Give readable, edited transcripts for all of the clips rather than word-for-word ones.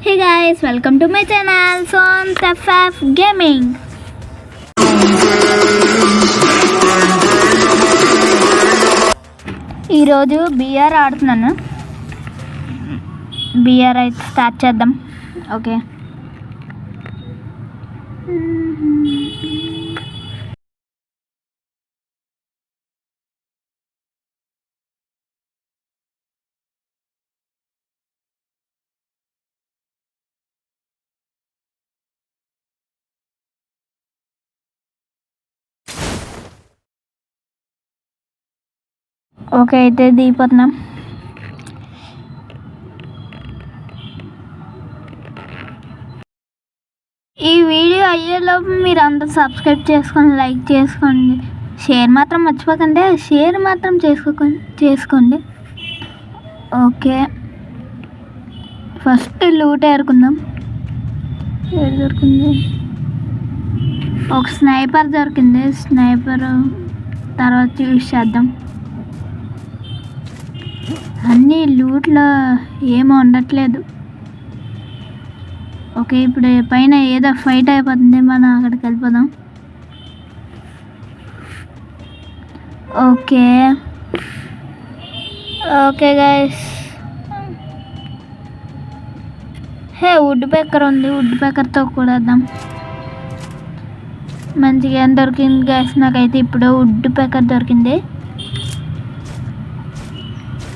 Hey guys, welcome to my channel SonTFF Gaming. ఈరోజు BR ఆడుతున్నాను. BR అయితే start చేద్దాం. ఓకే, ఓకే అయితే దిగిపోతున్నాం. ఈ వీడియో అయ్యేలోపు మీరు అందరూ సబ్స్క్రైబ్ చేసుకోండి, లైక్ చేసుకోండి, షేర్ మాత్రం మర్చిపోకండి. షేర్ మాత్రం చేసుకోండి. ఓకే, ఫస్ట్ లూట్ ఏరుకుందాం. ఏది దొరికింది? ఒక స్నైపర్ దొరికింది. స్నైపర్ తర్వాత యూజ్ చేద్దాం. అన్నీ లూట్లో ఏమీ ఉండట్లేదు. ఓకే, ఇప్పుడు పైన ఏదో ఫైట్ అయిపోతుంది, మనం అక్కడికి వెళ్ళిపోదాం. Okay okay guys, woodpecker ఉంది, వుడ్ పేకర్తో కూడా వేద్దాం. మంచిగా ఏం దొరికింది గైస్? నాకైతే ఇప్పుడు వుడ్ పేకర్ దొరికింది.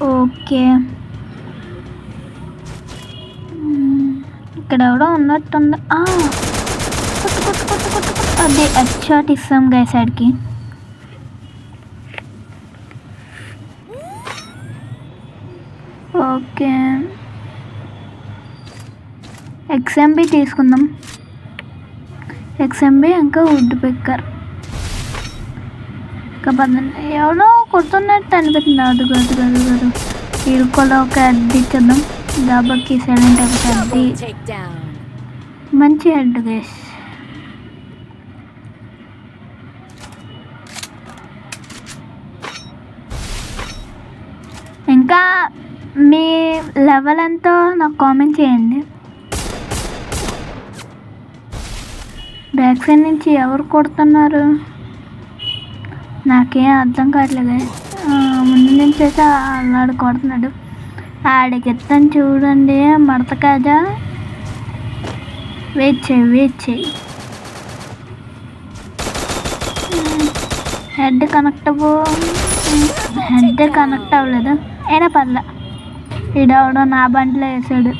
ఓకే, ఇక్కడ ఎవడో ఉన్నట్టుంది. అదే హెడ్షాట్ ఇస్తాం గైస్ ఆడికి. ఓకే, XMB తీసుకుందాం. XMB ఇంకా వుడ్ పిక్కర్. ఇంకా ఎవరో కొడుతున్నట్టు అనిపిస్తుంది. అదుగు ఇరుకోలో ఒక అడ్డి ఇచ్చేద్దాం. దాబాకి సైలెంట్ అయిపోతుంది. మంచి హెడ్ గైస్. ఇంకా మీ లెవెల్ ఎంతో నాకు కామెంట్ చేయండి. బ్యాక్ సైడ్ నుంచి ఎవరు కొడుతున్నారు నాకేం అర్థం కావట్లేదు. ముందు నుంచి అయితే అల్లాడు కొడుతున్నాడు. ఆడికి ఎత్తాను చూడండి, మడత కాజా. వెయిట్ చేయి. హెడ్ కనెక్ట్ అవ్వలేదు. అయినా పర్లే, ఈడవడం నా బండిలో వేసాడు.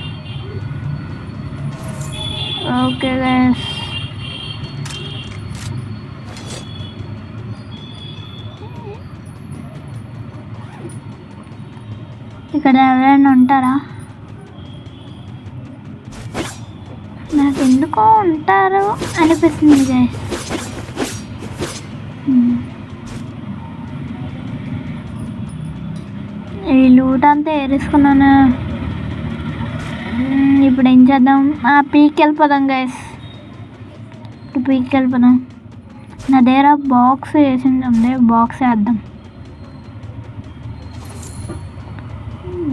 ఓకే గైస్, ఇక్కడ ఎవరైనా ఉంటారా? నాకు ఎందుకో ఉంటారు అనిపిస్తుంది గైస్. ఈ లూట్ అంతా ఏరేసుకున్నాను. ఇప్పుడు ఏం చేద్దాం? పీకి వెళ్ళిపోదాం గైస్. నా దగ్గర బాక్స్ వేసింది,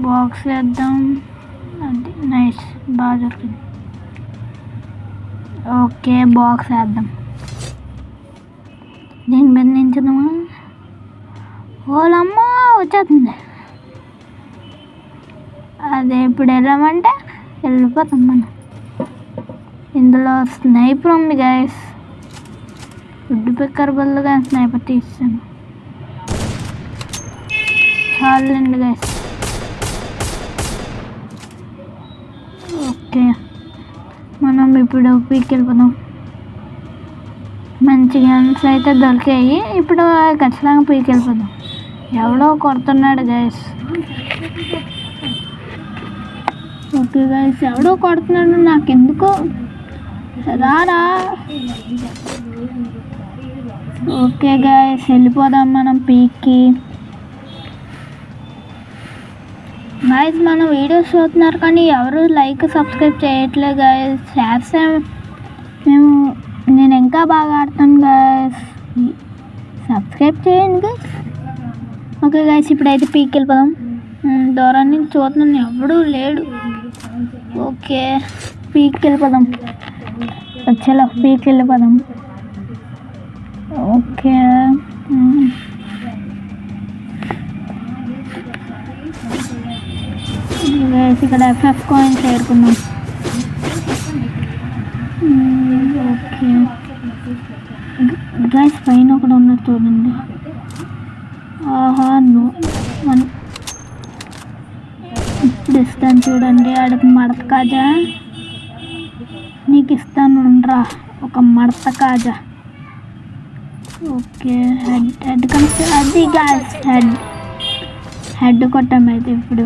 బాక్స్ వేద్దాం. అది నైస్, బాగా దొరికింది. ఓకే, బాక్స్ వేద్దాం. దీని మీద నించుదామా? ఓలమ్మ వచ్చేస్తుంది. అదే ఇప్పుడు వెళ్ళామంటే వెళ్ళిపోతాం మనం. ఇందులో స్నైపర్ ఉంది గైస్. వుడ్ పిక్కర్ బదులుగా స్నైపర్ తీస్తాను. చాలండి గైస్. ఓకే, మనం ఇప్పుడు పీకి వెళ్ళిపోదాం. మంచి గన్స్ అయితే దొరికాయి. ఇప్పుడు ఖచ్చితంగా పీకి వెళ్ళిపోదాం. ఎవడో కొడుతున్నాడు గైస్. ఓకే గైస్, ఎవడో కొడుతున్నాడు, నాకెందుకో రారా. ఓకే గైస్, వెళ్ళిపోదాం మనం పీక్కి. గైస్, మనం వీడియోస్ చూస్తున్నారు కానీ ఎవరు లైక్ సబ్స్క్రైబ్ చేయట్లేదు గైస్. చేస్తే నేను ఇంకా బాగా ఆడతాను గైస్. సబ్స్క్రైబ్ చేయండి గైస్. ఓకే గైస్, ఇప్పుడైతే పీకి వెళ్ళిపోదాం. దూరం నుంచి చూస్తున్నాను, ఎవడూ లేడు. ఓకే పీక్కి వెళ్ళిపోదాం. చలో పీక్కి వెళ్ళిపోదాం. ఓకే ఇక్కడ ఎఫ్ఎఫ్ కాయిన్స్ ఏరుకుందాం. ఓకే గైస్ పైన ఒకటి ఉన్నది చూడండి. ఆహా ఇప్పుడు ఇస్తాను చూడండి. ఆడికి మడత కాజా నీకు ఇస్తాను రా, ఒక మడత కాజా. Okay head connect. అది గ్యాస్ హెడ్ కొట్టామైతే ఇప్పుడు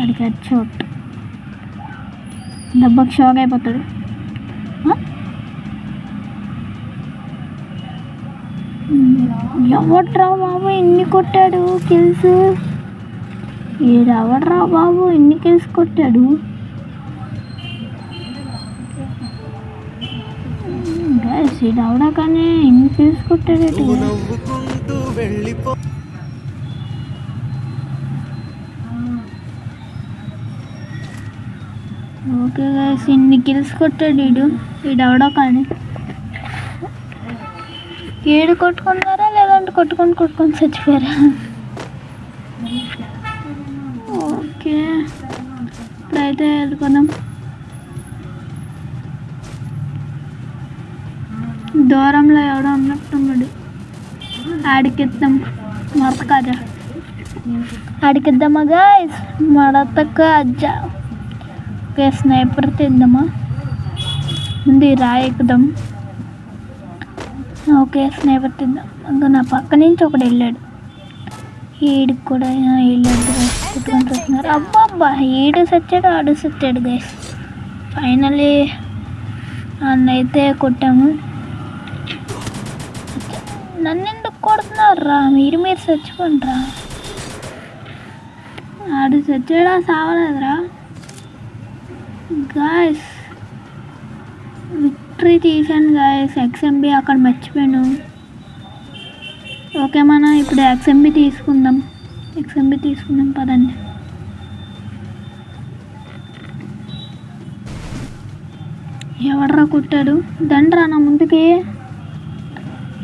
ఆడికి హెడ్ షాట్. దెబ్బకి షాక్ అయిపోతాడు. ఎవడ్రా బాబు ఇన్ని కొట్టాడు కిల్స్? ఎవడ్రా బాబు ఇన్ని కిల్స్ కొట్టాడు? గైస్ ఇది అవడా కానీ ఇన్ని కిల్స్ కొట్టాడు. ఓకే గైస్ ఇన్ని కిల్స్ కొట్టాడు వీడు అవడా కానీ. ఏడు కొట్టుకున్నారా లేదంటే కొట్టుకొని చచ్చిపోయారా? ఓకే ఇప్పుడైతే వెళ్ళుకున్నాం. దూరంలో ఎవడో ఉన్నట్టున్నాడు. ఆడికిద్దాం మడత కాజా. ఆడికిద్దామా గాయస్ మడత కాజా. Okay sniper తిద్దామా? ముందు రాయి ఎక్కుదాం. Okay sniper తిద్దాం. ఇంకా నా పక్క నుంచి ఒకడు వెళ్ళాడు. ఈడికి కూడా వెళ్ళాడు. కుట్టుకొని చూస్తున్నారు. అబ్బా ఈడు సచ్చాడు ఆడు సచ్చాడు గైస్. ఫైనలీ అన్నైతే కొట్టాము. నన్ను ఎందుకు కొడుతున్నారా? మీరు చచ్చిపోండిరా. ఆడు చచ్చాడా సావలేదురా గాయస్. విక్టరీ తీసాను గాయస్. XMB అక్కడ మర్చిపోయాను. ఓకే మనం ఇప్పుడు XMB తీసుకుందాం పదండి. ఎవడరా కొట్టాడు? దండ్రా నా ముందుకి.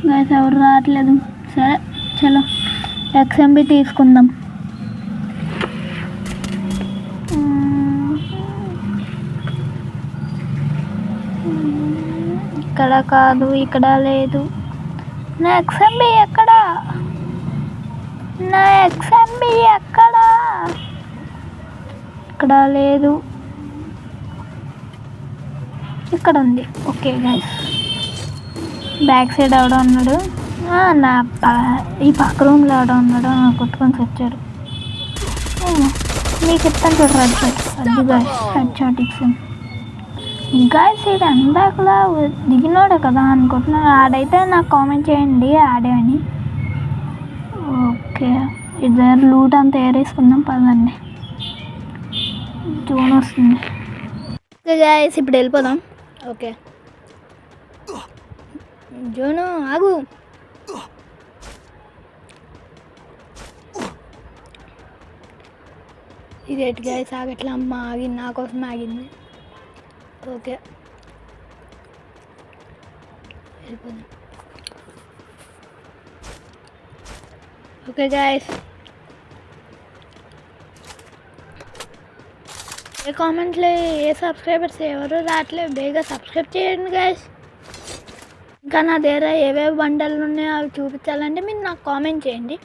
గాయస్ ఎవరు రావట్లేదు. సరే చలో XMB తీసుకుందాం. ఇక్కడ కాదు, ఇక్కడ లేదు. నా XMB ఎక్కడా? ఇక్కడ లేదు, ఇక్కడ ఉంది. ఓకే గైస్ బ్యాక్ సైడ్ ఎవడో ఉన్నాడు. ఈ పక్క రూమ్లో ఎవడో ఉన్నాడు. కొట్టుకొని వచ్చాడు. మీకు ఇస్తాను చూడరు హెడ్ షాట్. అది గైస్ హెడ్ షాట్ ఇచ్చాను గాయస్. ఇది అందాకలా దిగినోడే కదా అనుకుంటున్నాను. ఆడైతే నాకు కామెంట్ చేయండి ఆడే అని. ఓకే ఇద్దరు లూట్ అంతా ఏరేసుకుందాం పదండి. జోన్ వస్తుంది. ఓకే గాయస్ ఇప్పుడు వెళ్ళిపోదాం. ఓకే జోను ఆగు. ఇది ఎటు గాయస్ ఆగట్లా. అమ్మ ఆగింది, నా కోసం ఆగింది. ఓకే వెళ్ళిపోదాం. ఓకే గాయస్ ఏ కామెంట్లో ఏ సబ్స్క్రైబర్స్ ఎవరు రావట్లేదు. బేగా సబ్స్క్రైబ్ చేయండి గాయస్. ఇంకా నా దగ్గర ఏవేవి బండలు ఉన్నాయో అవి చూపించాలంటే మీరు నాకు కామెంట్ చేయండి.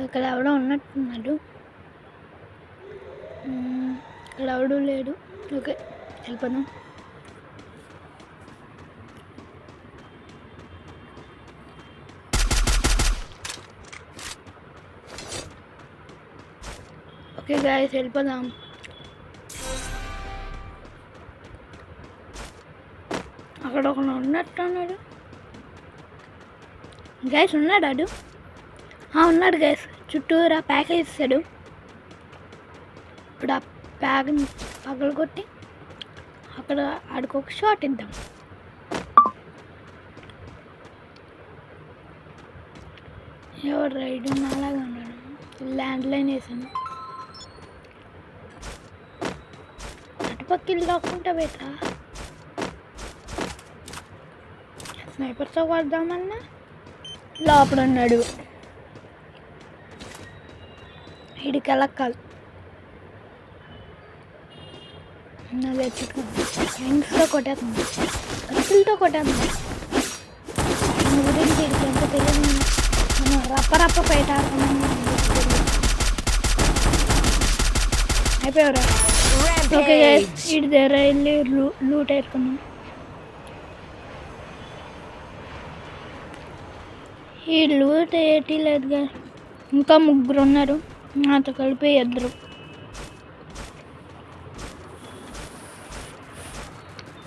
ఇక్కడ ఎవడో ఉన్నట్టున్నాడు. ఇక్కడ ఎవడూ లేడు. ఓకే వెళ్ళిపోదాం. ఓకే గాయస్ వెళ్ళిపోదాం. అక్కడ ఒక ఉన్నట్టున్నాడు గైస్. ఉన్నాడు ఆడు. ఉన్నాడు గైస్. చుట్టూరా ప్యాకేజ్ ఇస్తాడు. ఇప్పుడు ఆ ప్యాక్ని పగలు కొట్టి అక్కడ ఆడికి ఒక షాట్ ఇద్దాం. ఎవరు రైడ్ అలాగే ఉన్నాడు. ల్యాండ్ లైన్ వేసాను. పక్క ఇల్లు దాక్కుంటా బేటా. స్నైపర్తో కొడదామన్నా లోపల ఉన్నాడు. వీడికి వెళ్ళకాలి. అదే చుట్టూ కొట్టేస్తుంది, రఫుల్తో కొట్టేస్తుంది. గురించి వీడికి ఎంత తెలియదు. మనం రప్ప బయట అయిపోయారా? ఓకే వీడి దగ్గర వెళ్ళి లూట్ వేసుకున్నాం. ఈ లూట్ ఏటీ లేదుగా, ఇంకా 3 ఉన్నారు, నాతో కలిపి 2.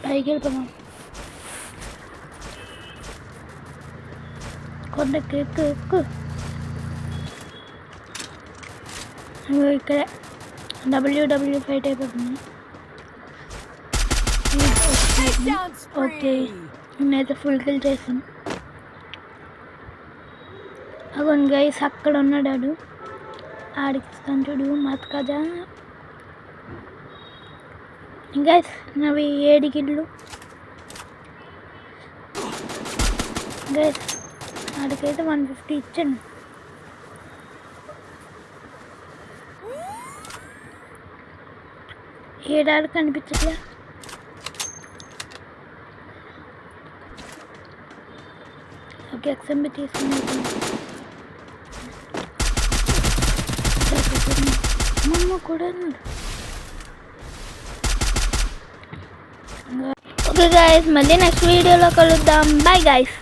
పైకి వెళ్ళిపోదాం. కొండకి ఎక్కు. ఇక్కడ WW ఫైట్ అయిపోతుంది. ఓకే నేనైతే ఫుల్ కిల్ చేసాను. అగోండి గైస్, అక్కడ ఉన్నాడు ఆడికి కంటుడు మతకజా. గైస్ నవి 7 కిళ్ళు గైస్. ఆడికైతే 150 ఇచ్చాను. ఏడాడు కనిపించట్లే. ఓకే XMB తీసుకుని మమ్మ కూడా. ఓకే గైస్, మళ్ళీ నెక్స్ట్ వీడియోలో కలుద్దాం. Bye guys.